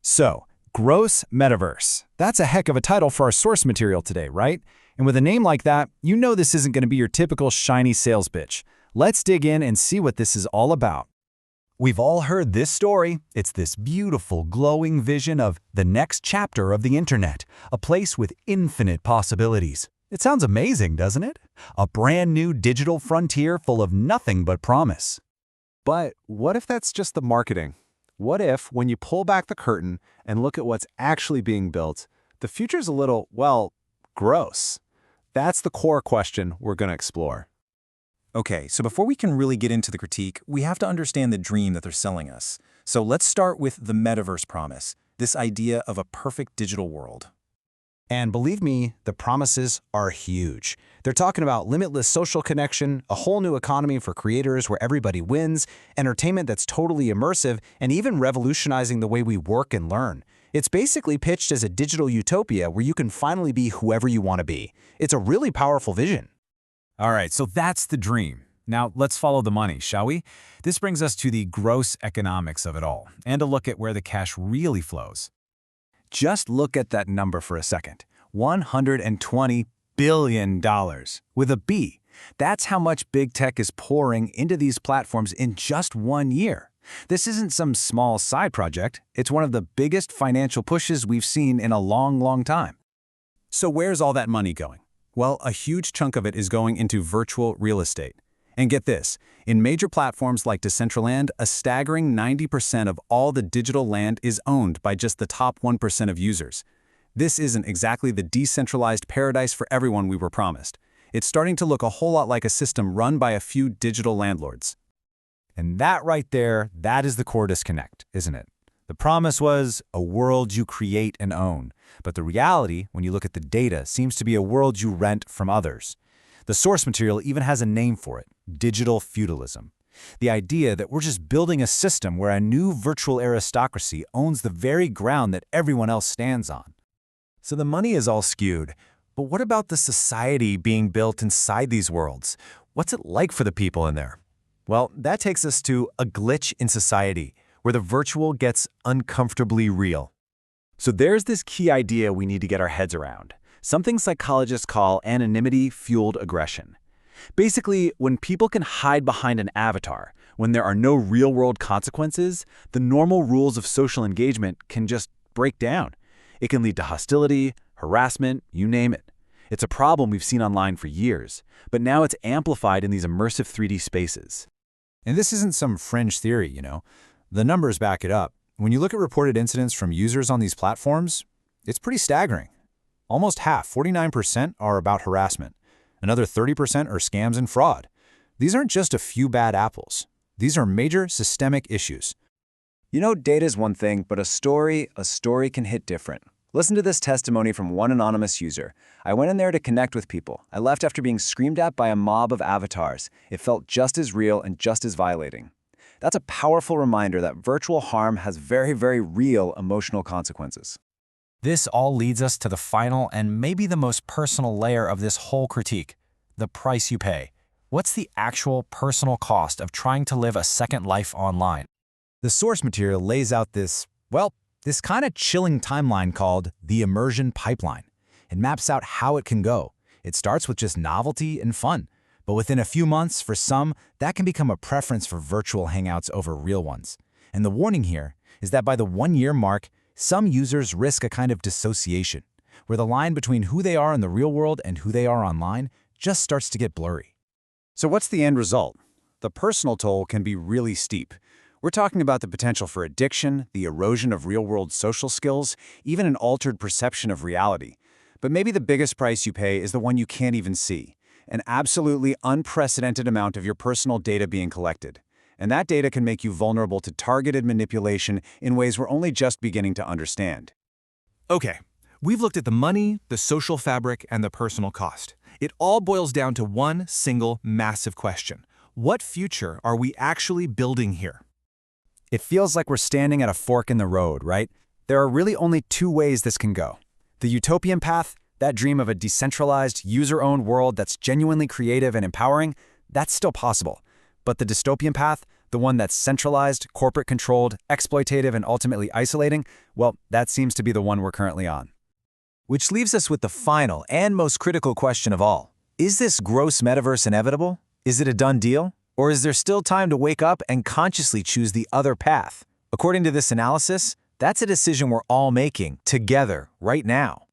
So, gross metaverse. That's a heck of a title for our source material today, right? And with a name like that, you know this isn't going to be your typical shiny sales pitch. Let's dig in and see what this is all about. We've all heard this story. It's this beautiful, glowing vision of the next chapter of the internet, a place with infinite possibilities. It sounds amazing, doesn't it? A brand new digital frontier full of nothing but promise. But what if that's just the marketing? What if, when you pull back the curtain and look at what's actually being built, the future's a little, well, gross? That's the core question we're going to explore. Okay, so before we can really get into the critique, we have to understand the dream that they're selling us. So let's start with the Metaverse promise, this idea of a perfect digital world. And believe me, the promises are huge. They're talking about limitless social connection, a whole new economy for creators where everybody wins, entertainment that's totally immersive, and even revolutionizing the way we work and learn. It's basically pitched as a digital utopia where you can finally be whoever you want to be. It's a really powerful vision. All right, so that's the dream. Now, let's follow the money, shall we? This brings us to the gross economics of it all, and a look at where the cash really flows. Just look at that number for a second. $120 billion, with a B. That's how much big tech is pouring into these platforms in just 1 year. This isn't some small side project. It's one of the biggest financial pushes we've seen in a long, long time. So where's all that money going? Well, a huge chunk of it is going into virtual real estate. And get this, in major platforms like Decentraland, a staggering 90% of all the digital land is owned by just the top 1% of users. This isn't exactly the decentralized paradise for everyone we were promised. It's starting to look a whole lot like a system run by a few digital landlords. And that right there, that is the core disconnect, isn't it? The promise was a world you create and own. But the reality, when you look at the data, seems to be a world you rent from others. The source material even has a name for it: digital feudalism. The idea that we're just building a system where a new virtual aristocracy owns the very ground that everyone else stands on. So the money is all skewed. But what about the society being built inside these worlds? What's it like for the people in there? Well, that takes us to a glitch in society, where the virtual gets uncomfortably real. So there's this key idea we need to get our heads around, something psychologists call anonymity-fueled aggression. Basically, when people can hide behind an avatar, when there are no real-world consequences, the normal rules of social engagement can just break down. It can lead to hostility, harassment, you name it. It's a problem we've seen online for years, but now it's amplified in these immersive 3D spaces. And this isn't some fringe theory, you know. The numbers back it up. When you look at reported incidents from users on these platforms, it's pretty staggering. Almost half, 49%, are about harassment. Another 30% are scams and fraud. These aren't just a few bad apples. These are major systemic issues. You know, data's one thing, but a story can hit different. Listen to this testimony from one anonymous user. I went in there to connect with people. I left after being screamed at by a mob of avatars. It felt just as real and just as violating. That's a powerful reminder that virtual harm has very, very real emotional consequences. This all leads us to the final and maybe the most personal layer of this whole critique: the price you pay. What's the actual personal cost of trying to live a second life online? The source material lays out this kind of chilling timeline called the immersion pipeline. It maps out how it can go. It starts with just novelty and fun. But within a few months, for some, that can become a preference for virtual hangouts over real ones. And the warning here is that by the 1-year mark, some users risk a kind of dissociation, where the line between who they are in the real world and who they are online just starts to get blurry. So what's the end result? The personal toll can be really steep. We're talking about the potential for addiction, the erosion of real-world social skills, even an altered perception of reality. But maybe the biggest price you pay is the one you can't even see: an absolutely unprecedented amount of your personal data being collected. And that data can make you vulnerable to targeted manipulation in ways we're only just beginning to understand. Okay, we've looked at the money, the social fabric, and the personal cost. It all boils down to one single massive question: what future are we actually building here? It feels like we're standing at a fork in the road, right? There are really only 2 ways this can go. The utopian path, that dream of a decentralized, user-owned world that's genuinely creative and empowering, that's still possible. But the dystopian path, The one that's centralized, corporate-controlled, exploitative, and ultimately isolating? Well, that seems to be the one we're currently on. Which leaves us with the final and most critical question of all. Is this gross metaverse inevitable? Is it a done deal? Or is there still time to wake up and consciously choose the other path? According to this analysis, that's a decision we're all making, together, right now.